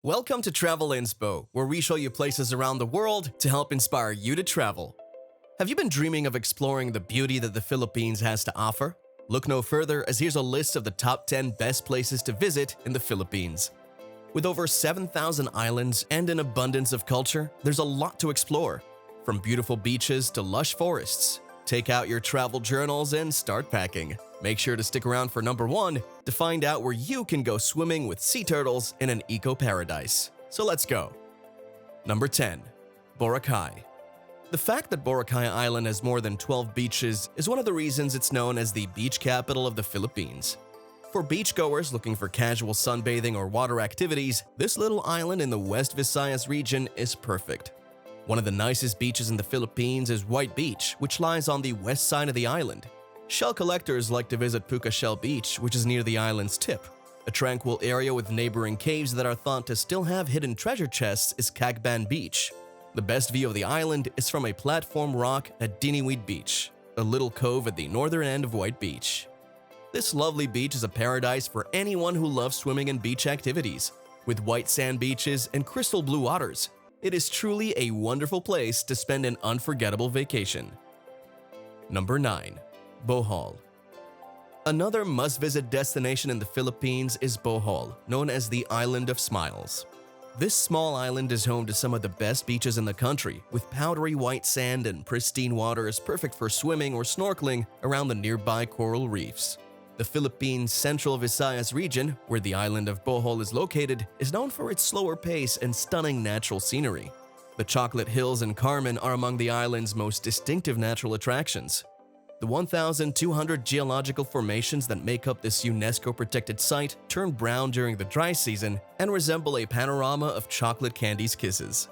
Welcome to Travel Inspo, where we show you places around the world to help inspire you to travel. Have you been dreaming of exploring the beauty that the Philippines has to offer? Look no further, as here's a list of the top 10 best places to visit in the Philippines. With over 7,000 islands and an abundance of culture, there's a lot to explore. From beautiful beaches to lush forests. Take out your travel journals and start packing. Make sure to stick around for number 1 to find out where you can go swimming with sea turtles in an eco-paradise. So let's go. Number 10. Boracay. The fact that Boracay Island has more than 12 beaches is one of the reasons it's known as the beach capital of the Philippines. For beachgoers looking for casual sunbathing or water activities, this little island in the West Visayas region is perfect. One of the nicest beaches in the Philippines is White Beach, which lies on the west side of the island. Shell collectors like to visit Puka Shell Beach, which is near the island's tip. A tranquil area with neighboring caves that are thought to still have hidden treasure chests is Cagban Beach. The best view of the island is from a platform rock at Diniwid Beach, a little cove at the northern end of White Beach. This lovely beach is a paradise for anyone who loves swimming and beach activities. With white sand beaches and crystal blue waters, it is truly a wonderful place to spend an unforgettable vacation. Number 9. Bohol. Another must-visit destination in the Philippines is Bohol, known as the Island of Smiles. This small island is home to some of the best beaches in the country, with powdery white sand and pristine waters perfect for swimming or snorkeling around the nearby coral reefs. The Philippines' Central Visayas region, where the island of Bohol is located, is known for its slower pace and stunning natural scenery. The Chocolate Hills and CARMEN are among the island's most distinctive natural attractions. The 1,200 geological formations that make up this UNESCO-protected site turn brown during the dry season and resemble a panorama of chocolate candy's kisses.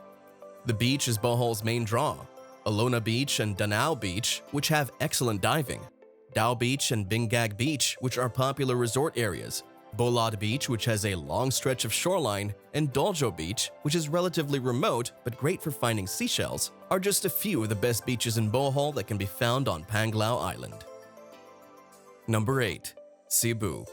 The beach is Bohol's main draw. Alona Beach and Danao Beach, which have excellent diving. Dao Beach and Bingag Beach, which are popular resort areas. Bolad Beach, which has a long stretch of shoreline, and Doljo Beach, which is relatively remote but great for finding seashells, are just a few of the best beaches in Bohol that can be found on Panglao Island. Number 8. Cebu.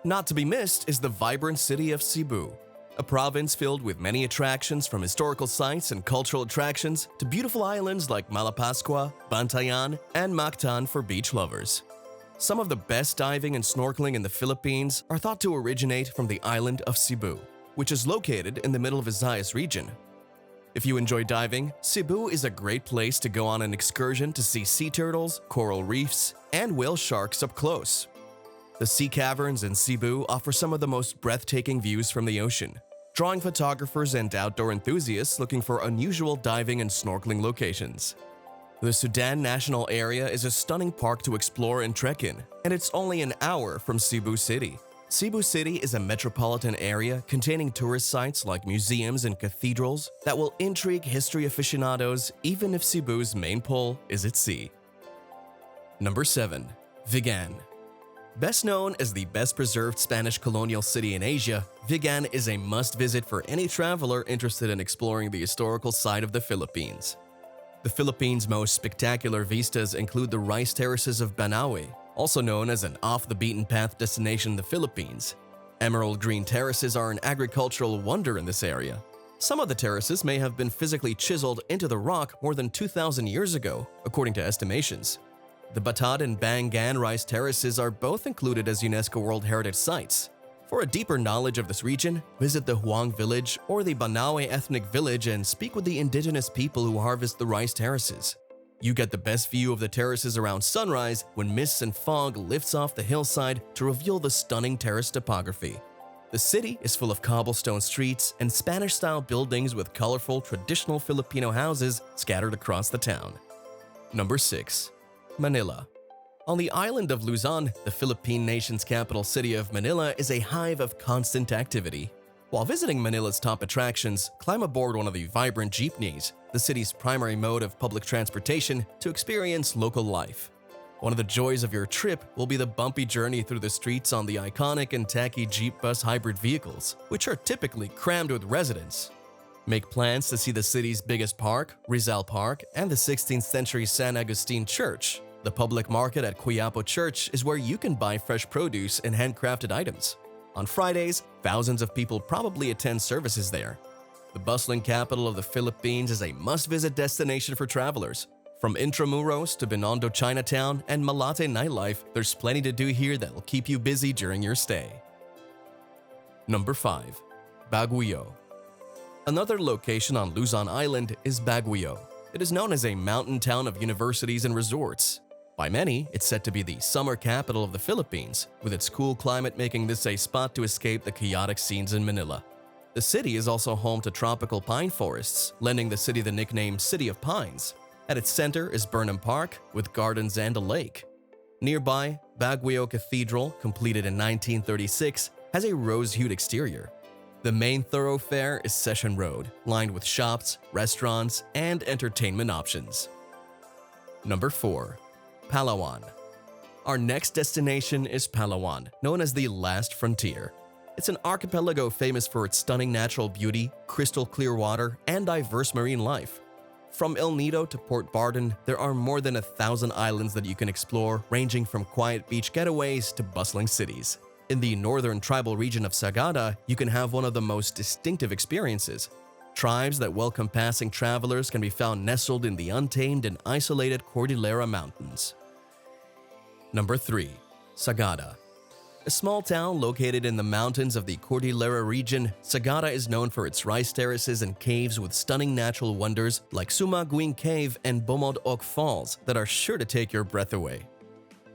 Not to be missed is the vibrant city of Cebu, a province filled with many attractions from historical sites and cultural attractions to beautiful islands like Malapascua, Bantayan, and Mactan for beach lovers. Some of the best diving and snorkeling in the Philippines are thought to originate from the island of Cebu, which is located in the middle Visayas region. If you enjoy diving, Cebu is a great place to go on an excursion to see sea turtles, coral reefs, and whale sharks up close. The sea caverns in Cebu offer some of the most breathtaking views from the ocean, drawing photographers and outdoor enthusiasts looking for unusual diving and snorkeling locations. The Sudan National Area is a stunning park to explore and trek in, and it's only an hour from Cebu City. Cebu City is a metropolitan area containing tourist sites like museums and cathedrals that will intrigue history aficionados even if Cebu's main pull is at sea. Number 7. Vigan. Best known as the best-preserved Spanish colonial city in Asia, Vigan is a must-visit for any traveler interested in exploring the historical side of the Philippines. The Philippines' most spectacular vistas include the rice terraces of Banaue, also known as an off-the-beaten-path destination in the Philippines. Emerald green terraces are an agricultural wonder in this area. Some of the terraces may have been physically chiseled into the rock more than 2,000 years ago, according to estimations. The Batad and Bangan rice terraces are both included as UNESCO World Heritage Sites. For a deeper knowledge of this region, visit the Huang Village or the Banaue Ethnic Village and speak with the indigenous people who harvest the rice terraces. You get the best view of the terraces around sunrise when mist and fog lifts off the hillside to reveal the stunning terrace topography. The city is full of cobblestone streets and Spanish-style buildings with colorful traditional Filipino houses scattered across the town. Number 6. Manila. On the island of Luzon, the Philippine nation's capital city of Manila is a hive of constant activity. While visiting Manila's top attractions, climb aboard one of the vibrant jeepneys, the city's primary mode of public transportation, to experience local life. One of the joys of your trip will be the bumpy journey through the streets on the iconic and tacky Jeep bus hybrid vehicles, which are typically crammed with residents. Make plans to see the city's biggest park, Rizal Park, and the 16th century San Agustin Church. The public market at Quiapo Church is where you can buy fresh produce and handcrafted items. On Fridays, thousands of people probably attend services there. The bustling capital of the Philippines is a must-visit destination for travelers. From Intramuros to Binondo Chinatown and Malate nightlife, there's plenty to do here that will keep you busy during your stay. Number 5. Baguio. Another location on Luzon Island is Baguio. It is known as a mountain town of universities and resorts. By many, it's said to be the summer capital of the Philippines, with its cool climate making this a spot to escape the chaotic scenes in Manila. The city is also home to tropical pine forests, lending the city the nickname City of Pines. At its center is Burnham Park, with gardens and a lake. Nearby, Baguio Cathedral, completed in 1936, has a rose-hued exterior. The main thoroughfare is Session Road, lined with shops, restaurants, and entertainment options. Number 4. Palawan. Our next destination is Palawan, known as the Last Frontier. It's an archipelago famous for its stunning natural beauty, crystal clear water, and diverse marine life. From El Nido to Port Barton, there are more than 1,000 islands that you can explore, ranging from quiet beach getaways to bustling cities. In the northern tribal region of Sagada, you can have one of the most distinctive experiences. Tribes that welcome passing travelers can be found nestled in the untamed and isolated Cordillera Mountains. Number 3. Sagada. A small town located in the mountains of the Cordillera region, Sagada is known for its rice terraces and caves with stunning natural wonders like Sumaguing Cave and Bomod Ok Falls that are sure to take your breath away.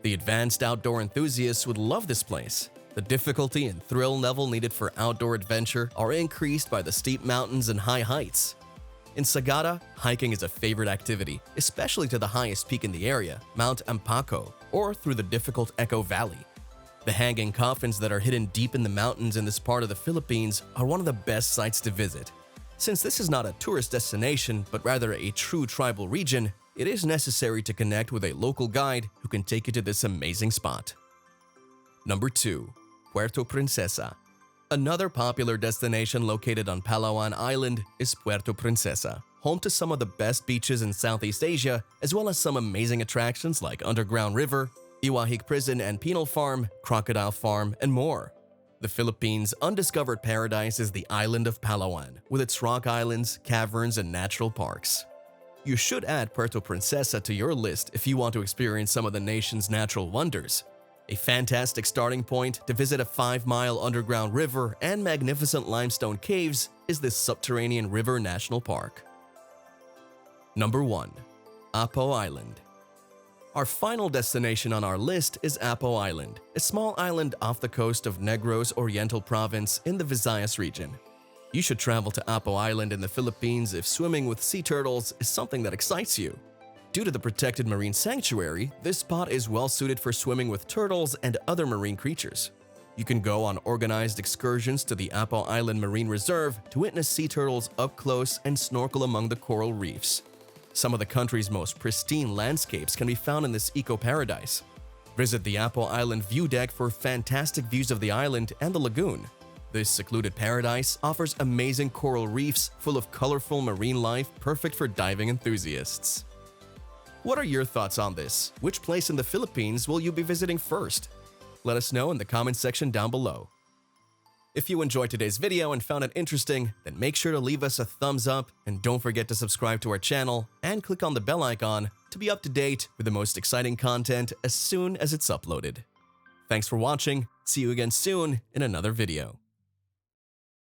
The advanced outdoor enthusiasts would love this place. The difficulty and thrill level needed for outdoor adventure are increased by the steep mountains and high heights. In Sagada, hiking is a favorite activity, especially to the highest peak in the area, Mount Ampaco, or through the difficult Echo Valley. The hanging coffins that are hidden deep in the mountains in this part of the Philippines are one of the best sites to visit. Since this is not a tourist destination, but rather a true tribal region, it is necessary to connect with a local guide who can take you to this amazing spot. Number 2. Puerto Princesa. Another popular destination located on Palawan Island is Puerto Princesa, home to some of the best beaches in Southeast Asia, as well as some amazing attractions like Underground River, Iwahig Prison and Penal Farm, Crocodile Farm, and more. The Philippines' undiscovered paradise is the island of Palawan, with its rock islands, caverns, and natural parks. You should add Puerto Princesa to your list if you want to experience some of the nation's natural wonders. A fantastic starting point to visit a 5-mile underground river and magnificent limestone caves is the Subterranean River National Park. Number 1. Apo Island. Our final destination on our list is Apo Island, a small island off the coast of Negros Oriental Province in the Visayas region. You should travel to Apo Island in the Philippines if swimming with sea turtles is something that excites you. Due to the protected marine sanctuary, this spot is well suited for swimming with turtles and other marine creatures. You can go on organized excursions to the Apo Island Marine Reserve to witness sea turtles up close and snorkel among the coral reefs. Some of the country's most pristine landscapes can be found in this eco-paradise. Visit the Apo Island View Deck for fantastic views of the island and the lagoon. This secluded paradise offers amazing coral reefs full of colorful marine life perfect for diving enthusiasts. What are your thoughts on this? Which place in the Philippines will you be visiting first? Let us know in the comment section down below. If you enjoyed today's video and found it interesting, then make sure to leave us a thumbs up and don't forget to subscribe to our channel and click on the bell icon to be up to date with the most exciting content as soon as it's uploaded. Thanks for watching. See you again soon in another video.